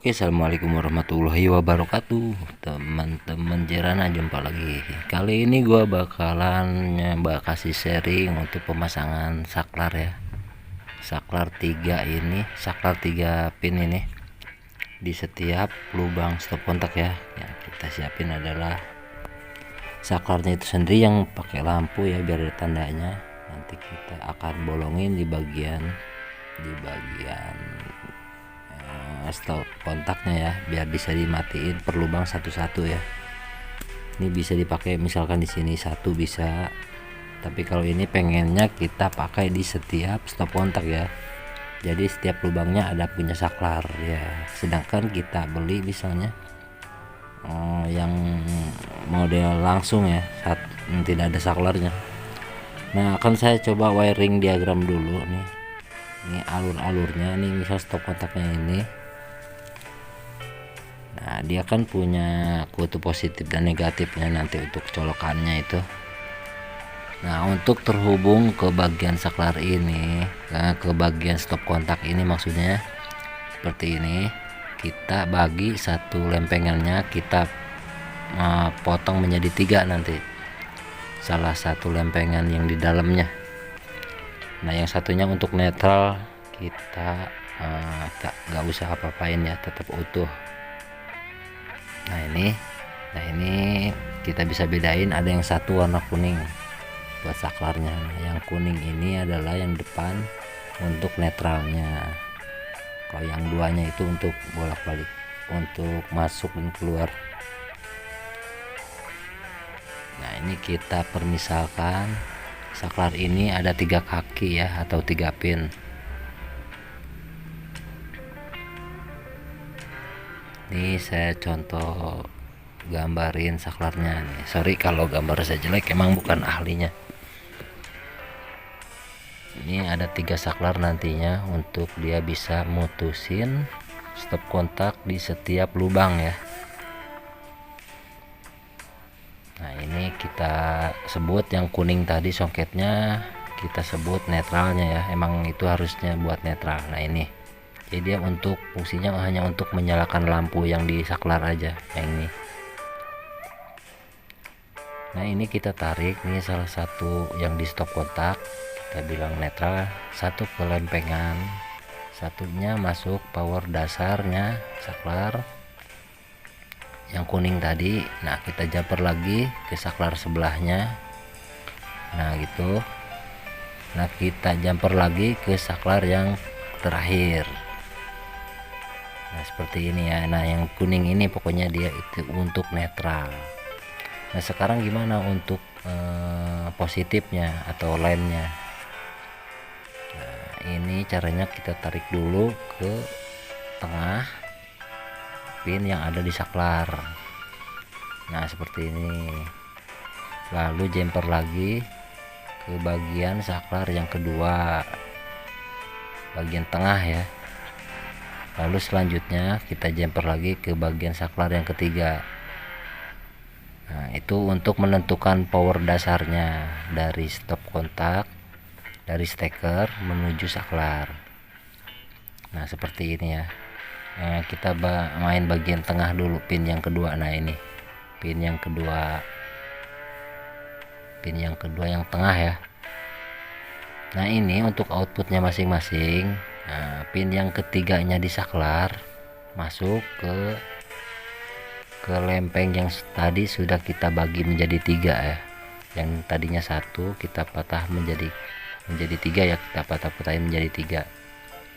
Oke, assalamualaikum warahmatullahi wabarakatuh, teman-teman Jerana. Jumpa lagi. Kali ini gua bakalan kasih sharing untuk pemasangan saklar ya. Saklar 3 ini, saklar 3 pin ini di setiap lubang stop kontak ya. Yang kita siapin adalah saklarnya itu sendiri yang pakai lampu ya, biar ada tandanya. Nanti kita akan bolongin di bagian stop kontaknya ya, biar bisa dimatiin per lubang satu-satu ya. Ini bisa dipakai misalkan di sini satu bisa, tapi kalau ini pengennya kita pakai di setiap stop kontak ya. Jadi setiap lubangnya ada punya saklar ya. Sedangkan kita beli misalnya yang model langsung ya, tidak ada saklarnya. Nah, akan saya coba wiring diagram dulu nih. Ini alur-alurnya nih, misal stop kontaknya ini. Nah, dia kan punya kutub positif dan negatifnya nanti untuk colokannya itu. Nah, untuk terhubung ke bagian saklar ini, ke bagian stop kontak ini maksudnya seperti ini. Kita bagi satu lempengannya, kita potong menjadi 3 nanti. Salah satu lempengan yang di dalamnya. Nah, yang satunya untuk netral kita nggak usah apa-apain ya, tetap utuh. Nah ini kita bisa bedain, ada yang satu warna kuning buat saklarnya. Yang kuning ini adalah yang depan untuk netralnya. Kalau yang duanya itu untuk bolak-balik, untuk masuk dan keluar. Nah, ini kita permisalkan saklar ini ada 3 kaki ya, atau 3 pin. Ini saya contoh gambarin saklarnya nih. Sorry kalau gambar saya jelek, emang bukan ahlinya. Ini ada 3 saklar nantinya untuk dia bisa mutusin stop kontak di setiap lubang ya. Nah, ini kita sebut yang kuning tadi soketnya, kita sebut netralnya ya. Emang itu harusnya buat netral. Nah, ini jadi dia untuk fungsinya hanya untuk menyalakan lampu yang di saklar aja, yang ini. Nah, ini kita tarik nih salah satu yang di stop kontak, kita bilang netral, satu ke lempengan, satunya masuk power dasarnya saklar yang kuning tadi. Nah, kita jumper lagi ke saklar sebelahnya. Nah, gitu. Nah, kita jumper lagi ke saklar yang terakhir. Nah, seperti ini ya. Nah, yang kuning ini pokoknya dia itu untuk netral. Nah, sekarang gimana untuk positifnya atau lainnya? Nah, ini caranya kita tarik dulu ke tengah pin yang ada di saklar. Nah, seperti ini. Lalu jumper lagi ke bagian saklar yang kedua, bagian tengah ya. Lalu selanjutnya kita jumper lagi ke bagian saklar yang ketiga. Nah, itu untuk menentukan power dasarnya dari stop kontak, dari steker menuju saklar. Nah, seperti ini ya. Nah, kita main bagian tengah dulu, pin yang kedua. Nah, ini pin yang kedua yang tengah ya. Nah, ini untuk outputnya masing-masing. Nah, pin yang ketiganya di saklar masuk ke lempeng yang tadi sudah kita bagi menjadi 3 ya. Yang tadinya satu kita patah menjadi 3 ya, kita patah-patahin menjadi 3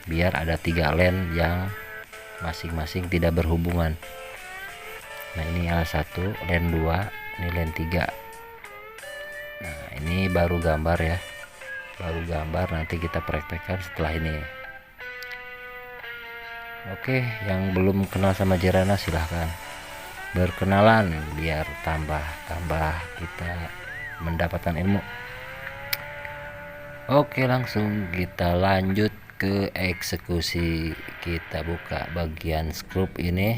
biar ada 3 len yang masing-masing tidak berhubungan. Nah, ini L1, len 2, ini len 3. Nah, ini baru gambar ya, nanti kita praktekkan setelah ini. Oke, yang belum kenal sama Jerana silahkan berkenalan biar tambah kita mendapatkan ilmu. Oke, langsung kita lanjut ke eksekusi. Kita buka bagian skrup ini.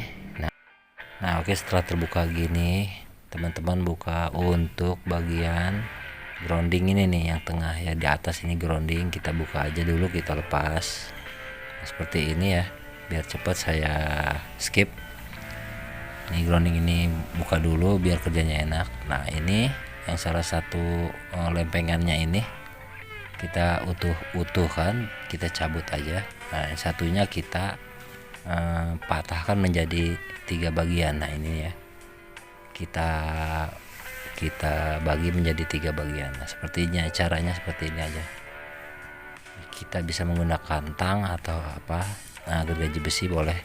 Nah, oke, setelah terbuka gini, teman-teman buka untuk bagian grounding ini nih, yang tengah ya, di atas ini grounding. Kita buka aja dulu, kita lepas. Nah, seperti ini ya, biar cepat saya skip. Ini grounding ini buka dulu biar kerjanya enak. Nah ini yang salah satu lempengannya ini kita utuhkan, kita cabut aja. Nah yang satunya kita patahkan menjadi 3 bagian. Nah ini ya, kita bagi menjadi 3 bagian. Nah sepertinya caranya seperti ini aja. Kita bisa menggunakan tang atau apa, gergaji besi boleh.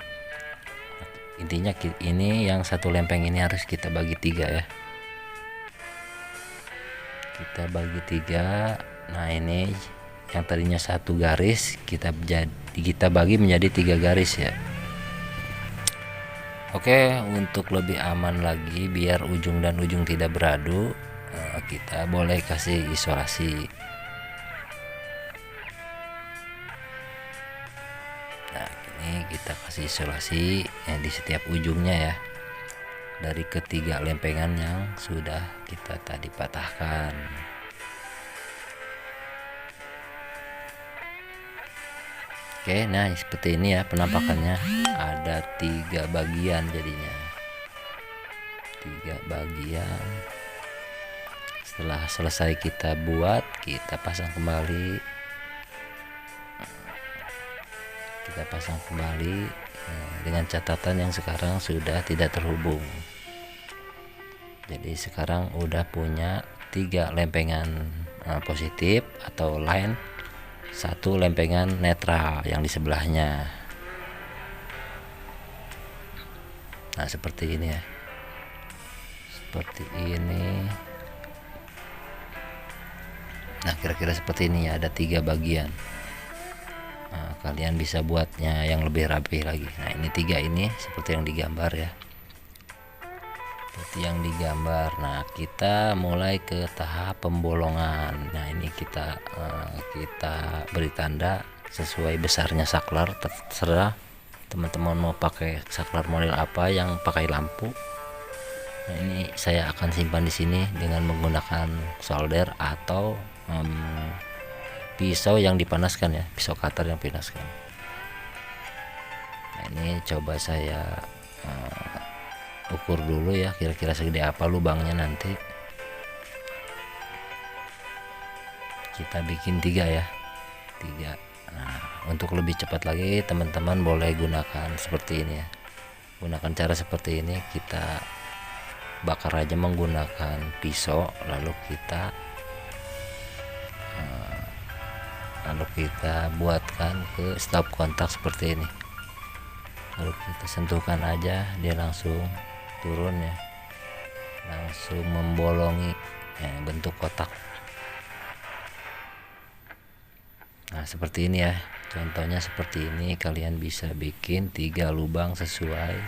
Intinya ini yang satu lempeng ini harus kita bagi 3 ya, kita bagi 3. Nah ini yang tadinya 1 garis kita bagi menjadi 3 garis ya. Oke, untuk lebih aman lagi biar ujung dan ujung tidak beradu, kita boleh kasih isolasi. Nah ini kita kasih isolasi di setiap ujungnya ya, dari ketiga lempengan yang sudah kita tadi patahkan. Oke, nah seperti ini ya penampakannya, ada 3 bagian jadinya, 3 bagian. Setelah selesai kita buat, kita pasang kembali, dengan catatan yang sekarang sudah tidak terhubung. Jadi sekarang udah punya 3 lempengan positif atau line, 1 lempengan netral yang di sebelahnya. Nah seperti ini ya, seperti ini. Nah kira-kira seperti ini ya, ada 3 bagian. Nah, kalian bisa buatnya yang lebih rapi lagi. Nah ini 3 ini seperti yang digambar ya, seperti yang digambar. Nah kita mulai ke tahap pembolongan. Nah ini kita beri tanda sesuai besarnya saklar, terserah teman-teman mau pakai saklar model apa yang pakai lampu. Nah ini saya akan simpan di sini dengan menggunakan solder atau pisau yang dipanaskan ya, pisau cutter yang dipanaskan. Nah ini coba saya ukur dulu ya, kira-kira segede apa lubangnya. Nanti kita bikin 3 ya, 3. Nah untuk lebih cepat lagi teman-teman boleh gunakan seperti ini ya, gunakan cara seperti ini. Kita bakar aja menggunakan pisau, lalu kita buatkan ke stop kontak seperti ini, lalu kita sentuhkan aja, dia langsung turun ya, langsung membolongi bentuk kotak. Nah seperti ini ya, contohnya seperti ini. Kalian bisa bikin 3 lubang sesuai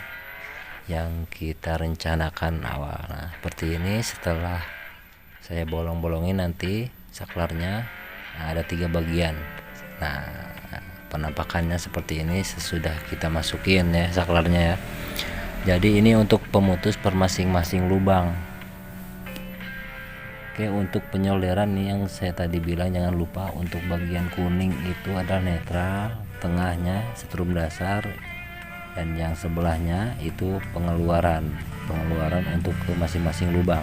yang kita rencanakan awal. Nah seperti ini. Setelah saya bolong-bolongin nanti saklarnya, ada 3 bagian. Nah penampakannya seperti ini sesudah kita masukin ya saklarnya ya. Jadi ini untuk pemutus per masing-masing lubang. Oke, untuk penyolderan nih yang saya tadi bilang, jangan lupa untuk bagian kuning itu adalah netral, tengahnya setrum dasar, dan yang sebelahnya itu pengeluaran untuk ke masing-masing lubang.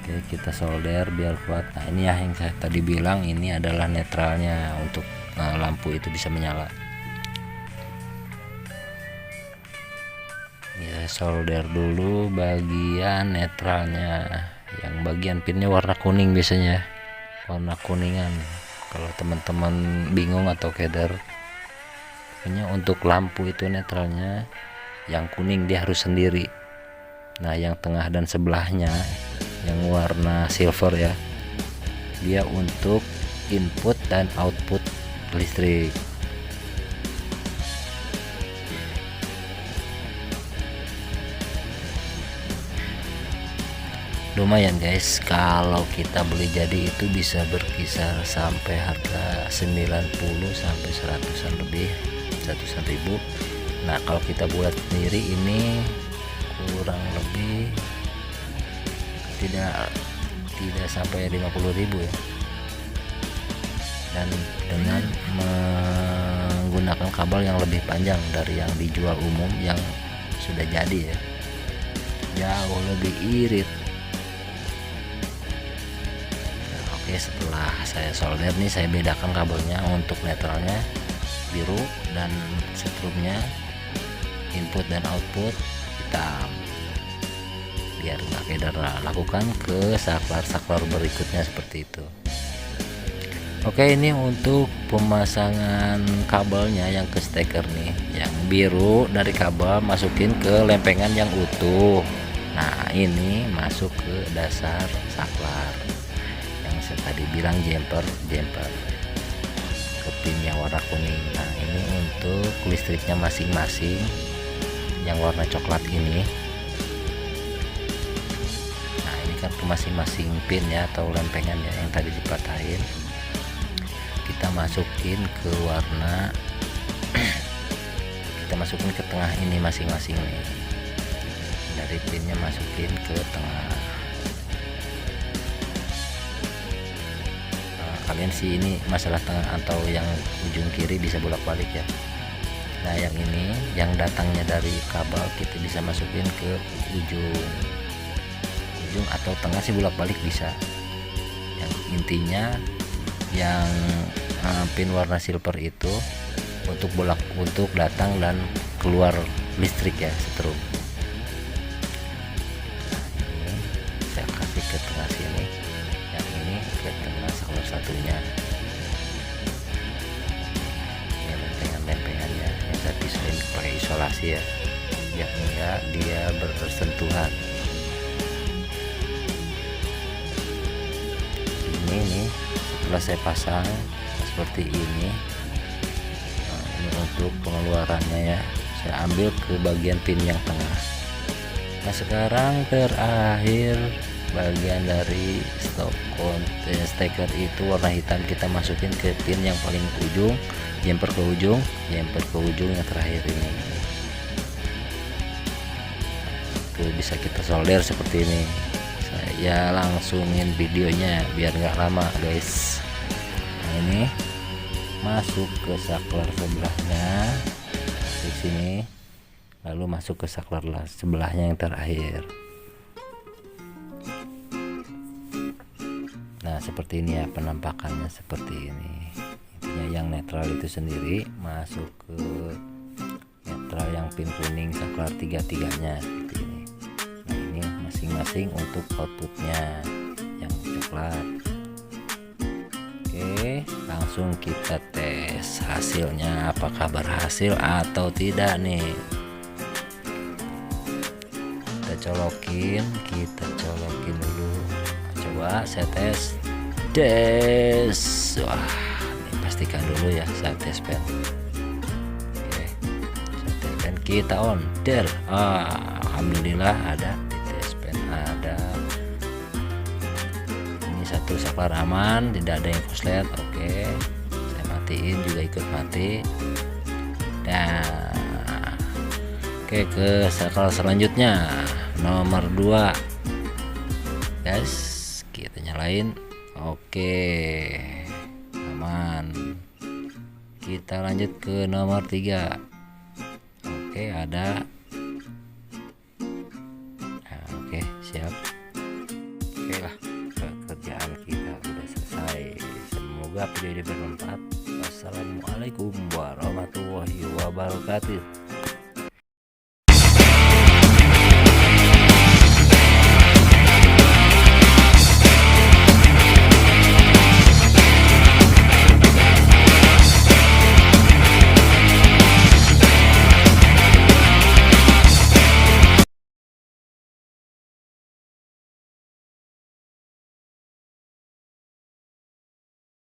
Oke, kita solder biar kuat. Nah ini ya yang saya tadi bilang, ini adalah netralnya untuk lampu itu bisa menyala. Ya, solder dulu bagian netralnya, yang bagian pinnya warna kuning biasanya, warna kuningan. Kalau teman-teman bingung atau keder, pokoknya untuk lampu itu netralnya yang kuning dia harus sendiri. Nah yang tengah dan sebelahnya yang warna silver ya, dia untuk input dan output listrik. Lumayan guys, kalau kita beli jadi itu bisa berkisar sampai harga 90 sampai 100-an lebih, 100-an ribu. Nah kalau kita buat sendiri ini kurang lebih tidak sampai 50.000 ya. Dan dengan menggunakan kabel yang lebih panjang dari yang dijual umum yang sudah jadi ya, jauh lebih irit. Nah, oke, setelah saya solder nih, saya bedakan kabelnya. Untuk netralnya biru dan setrumnya input dan output hitam, biar nggak keder. Lakukan ke saklar berikutnya seperti itu. Oke, ini untuk pemasangan kabelnya yang ke steker nih. Yang biru dari kabel masukin ke lempengan yang utuh. Nah, ini masuk ke dasar saklar yang saya tadi bilang jumper ke pin yang warna kuning. Nah, ini untuk listriknya masing-masing. Yang warna coklat ini, nah ini kan ke masing-masing pin ya, atau lempengan ya, yang tadi dipatahin. Kita masukin ke warna kita masukin ke tengah ini masing-masing nih, dari pinnya masukin ke tengah. Nah, kalian sih ini masalah tengah atau yang ujung kiri bisa bolak-balik ya. Nah, yang ini yang datangnya dari kabel kita bisa masukin ke ujung atau tengah sih, bolak-balik bisa. Yang intinya yang pin warna silver itu untuk datang dan keluar listrik ya, setrum. Nah, ini saya kasih ke tengah sini, yang ini ke tengah saklar satunya. Ini lempengannya yang saya pisahin pakai isolasi ya, biar enggak dia bersentuhan. Ini nih setelah saya pasang seperti ini. Nah, ini untuk pengeluarannya ya, saya ambil ke bagian pin yang tengah. Nah, sekarang terakhir bagian dari stop steker itu warna hitam kita masukin ke pin yang paling ujung, jumper ke ujung yang terakhir ini. Itu bisa kita solder seperti ini. Saya langsungin videonya biar nggak lama guys. Nah, ini masuk ke saklar sebelahnya di sini, lalu masuk ke saklar sebelahnya yang terakhir. Nah, seperti ini ya penampakannya, seperti ini. Intinya yang netral itu sendiri masuk ke netral yang pin kuning saklar tiga-tiganya seperti ini. Nah, ini masing-masing untuk outputnya yang coklat. Oke, langsung kita tes hasilnya, apakah berhasil atau tidak nih. Kita colokin dulu. Coba saya tes. Wah, ini pastikan dulu ya, saya tes pen. Oke, saya tes pen, kita on. Alhamdulillah ada di tes pen, ada. Satu saklar aman, tidak ada yang korslet. Oke, saya matiin juga, ikut mati. Nah, oke, ke saklar selanjutnya nomor 2 guys, kita nyalain. Oke, aman. Kita lanjut ke nomor 3. Oke, ada. Nah, oke, siap. Oke lah, pekerjaan kita udah selesai. Semoga video ini bermanfaat. Wassalamualaikum warahmatullahi wabarakatuh.